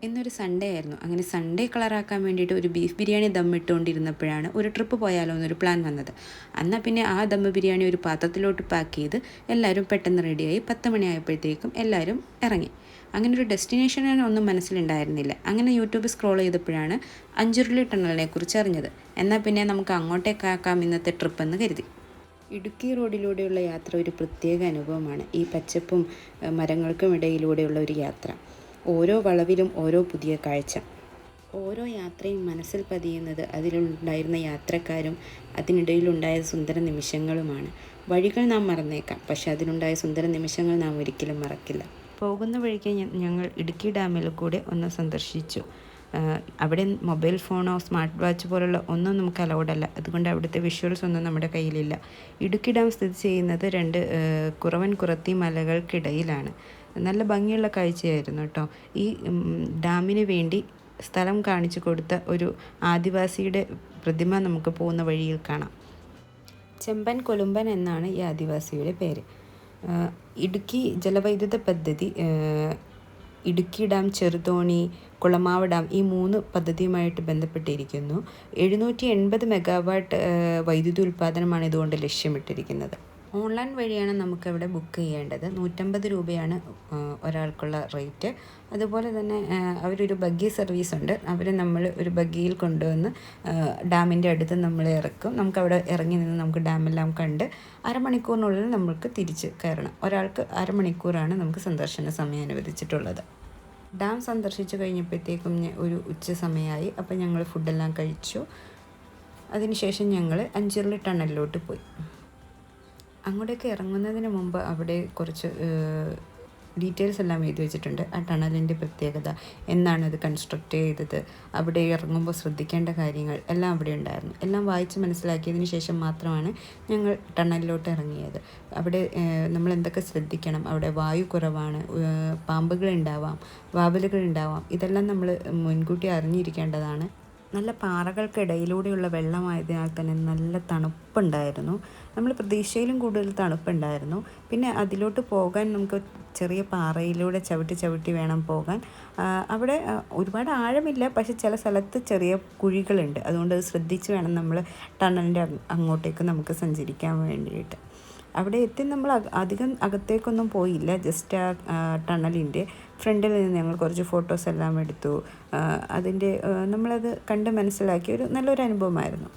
ഇന്നൊരു സൺഡേ ആയിരുന്നു. അങ്ങനെ സൺഡേ കളറാക്കാൻ വേണ്ടിയിട്ട് ഒരു ബീഫ് ബിരിയാണി ദമ്മിട്ടുകൊണ്ടിരുന്നപ്പോഴാണ് ഒരു ട്രിപ്പ് പോയാലോ എന്നൊരു പ്ലാൻ വന്നത്. എന്നാൽ പിന്നെ ആ ദമ്മ് ബിരിയാണി ഒരു പാത്രത്തിലോട്ട് പാക്ക് ചെയ്ത് എല്ലാവരും പെട്ടെന്ന് റെഡിയായി 10 മണിയായപ്പോഴത്തേക്കും എല്ലാവരും ഇറങ്ങി. അങ്ങനെ ഒരു ഡെസ്റ്റിനേഷനൊന്നും മനസ്സിലുണ്ടായിരുന്നില്ല. അങ്ങനെ യൂട്യൂബ് സ്ക്രോൾ ചെയ്തപ്പോഴാണ് അഞ്ചുരുളി ടണലിനെ കുറിച്ച് അറിഞ്ഞത്. എന്നാൽ പിന്നെ നമുക്ക് അങ്ങോട്ടേക്കാക്കാം ഇന്നത്തെ ട്രിപ്പ് എന്ന് കരുതി. ഇടുക്കി റോഡിലൂടെയുള്ള യാത്ര ഒരു പ്രത്യേക അനുഭവമാണ്. ഈ പച്ചപ്പും മരങ്ങൾക്കും ഇടയിലൂടെയുള്ള ഒരു യാത്ര. ഓരോ വളവിലും ഓരോ പുതിയ കാഴ്ച. ഓരോ യാത്രയും മനസ്സിൽ പതിയുന്നത് അതിലുണ്ടായിരുന്ന യാത്രക്കാരും അതിനിടയിലുണ്ടായ സുന്ദര നിമിഷങ്ങളുമാണ്. വഴികൾ നാം മറന്നേക്കാം, പക്ഷെ അതിലുണ്ടായ സുന്ദര നിമിഷങ്ങൾ നാം ഒരിക്കലും മറക്കില്ല. പോകുന്ന വഴിക്ക് ഞങ്ങൾ ഇടുക്കി ഡാമിൽ കൂടെ ഒന്ന് സന്ദർശിച്ചു. അവിടെ മൊബൈൽ ഫോണോ സ്മാർട്ട് വാച്ച് പോലുള്ള ഒന്നും നമുക്ക് അലൗഡല്ല. അതുകൊണ്ട് അവിടുത്തെ വിഷ്വൽസ് ഒന്നും നമ്മുടെ കയ്യിലില്ല. ഇടുക്കി ഡാം സ്ഥിതി ചെയ്യുന്നത് 2 കുറവൻ കുറത്തി മലകൾക്കിടയിലാണ്. നല്ല ഭംഗിയുള്ള കാഴ്ചയായിരുന്നു കേട്ടോ. ഈ ഡാമിന് വേണ്ടി സ്ഥലം കാണിച്ചു കൊടുത്ത ഒരു ആദിവാസിയുടെ പ്രതിമ നമുക്ക് പോകുന്ന വഴിയിൽ കാണാം. ചെമ്പൻ കൊലുമ്പൻ എന്നാണ് ഈ ആദിവാസിയുടെ പേര്. ഇടുക്കി ജലവൈദ്യുത പദ്ധതി, ഇടുക്കി ഡാം, ചെറുതോണി, കുളമാവ് ഡാം ഈ 3 പദ്ധതിയുമായിട്ട് ബന്ധപ്പെട്ടിരിക്കുന്നു. 780 മെഗാവാട്ട് വൈദ്യുതി ഉൽപ്പാദനമാണ് ഇതുകൊണ്ട് ലക്ഷ്യമിട്ടിരിക്കുന്നത്. ഓൺലൈൻ വഴിയാണ് നമുക്കവിടെ ബുക്ക് ചെയ്യേണ്ടത്. 150 രൂപയാണ് ഒരാൾക്കുള്ള റേറ്റ്. അതുപോലെ തന്നെ അവരൊരു ബഗ്ഗി സർവീസ് ഉണ്ട്. നമ്മൾ ഒരു ബഗ്ഗിയിൽ കൊണ്ടുവന്ന് ഡാമിൻ്റെ അടുത്ത് നമ്മളെ ഇറക്കും. നമുക്കവിടെ ഇറങ്ങി നിന്ന് നമുക്ക് ഡാമെല്ലാം കണ്ട് അരമണിക്കൂറിനുള്ളിൽ നമുക്ക് തിരിച്ച് കയറണം. ഒരാൾക്ക് അരമണിക്കൂറാണ് നമുക്ക് സന്ദർശന സമയം അനുവദിച്ചിട്ടുള്ളത്. ഡാം സന്ദർശിച്ചു കഴിഞ്ഞപ്പോഴത്തേക്കും ഒരു ഉച്ച സമയമായി. അപ്പോൾ ഞങ്ങൾ ഫുഡെല്ലാം കഴിച്ചു. അതിനുശേഷം ഞങ്ങൾ അഞ്ചുരുളി ടണലിലോട്ട് പോയി. അങ്ങോട്ടേക്ക് ഇറങ്ങുന്നതിന് മുമ്പ് അവിടെ കുറച്ച് ഡീറ്റെയിൽസ് എല്ലാം എഴുതി വെച്ചിട്ടുണ്ട്. ആ ടണലിൻ്റെ പ്രത്യേകത, എന്നാണ് അത് കൺസ്ട്രക്റ്റ് ചെയ്തത്, അവിടെ ഇറങ്ങുമ്പോൾ ശ്രദ്ധിക്കേണ്ട കാര്യങ്ങൾ എല്ലാം അവിടെ ഉണ്ടായിരുന്നു. എല്ലാം വായിച്ച് മനസ്സിലാക്കിയതിന് ശേഷം മാത്രമാണ് ഞങ്ങൾ ടണലിലോട്ട് ഇറങ്ങിയത്. അവിടെ നമ്മൾ എന്തൊക്കെ ശ്രദ്ധിക്കണം, അവിടെ വായു കുറവാണ്, പാമ്പുകളുണ്ടാവാം, വാവലുകളുണ്ടാവാം, ഇതെല്ലാം നമ്മൾ മുൻകൂട്ടി അറിഞ്ഞിരിക്കേണ്ടതാണ്. നല്ല പാറകൾക്കിടയിലൂടെയുള്ള വെള്ളമായതിനാൽ തന്നെ നല്ല തണുപ്പുണ്ടായിരുന്നു. നമ്മൾ പ്രതീക്ഷയിലും കൂടുതൽ തണുപ്പുണ്ടായിരുന്നു. പിന്നെ അതിലോട്ട് പോകാൻ നമുക്ക് ചെറിയ പാറയിലൂടെ ചവിട്ടി വേണം പോകാൻ. അവിടെ ഒരുപാട് ആഴമില്ല, പക്ഷെ ചില സ്ഥലത്ത് ചെറിയ കുഴികളുണ്ട്. അതുകൊണ്ട് അത് ശ്രദ്ധിച്ച് വേണം നമ്മൾ ടണലിൻ്റെ അങ്ങോട്ടേക്ക് നമുക്ക് സഞ്ചരിക്കാൻ വേണ്ടിയിട്ട്. അവിടെ എത്തി നമ്മൾ അധികം അകത്തേക്കൊന്നും പോയില്ല. ജസ്റ്റ് ആ ടണലിൻ്റെ ഫ്രണ്ടിൽ നിന്ന് ഞങ്ങൾ കുറച്ച് ഫോട്ടോസ് എല്ലാം എടുത്തു. നമ്മളത് കണ്ട് മനസ്സിലാക്കിയ നല്ലൊരു അനുഭവമായിരുന്നു.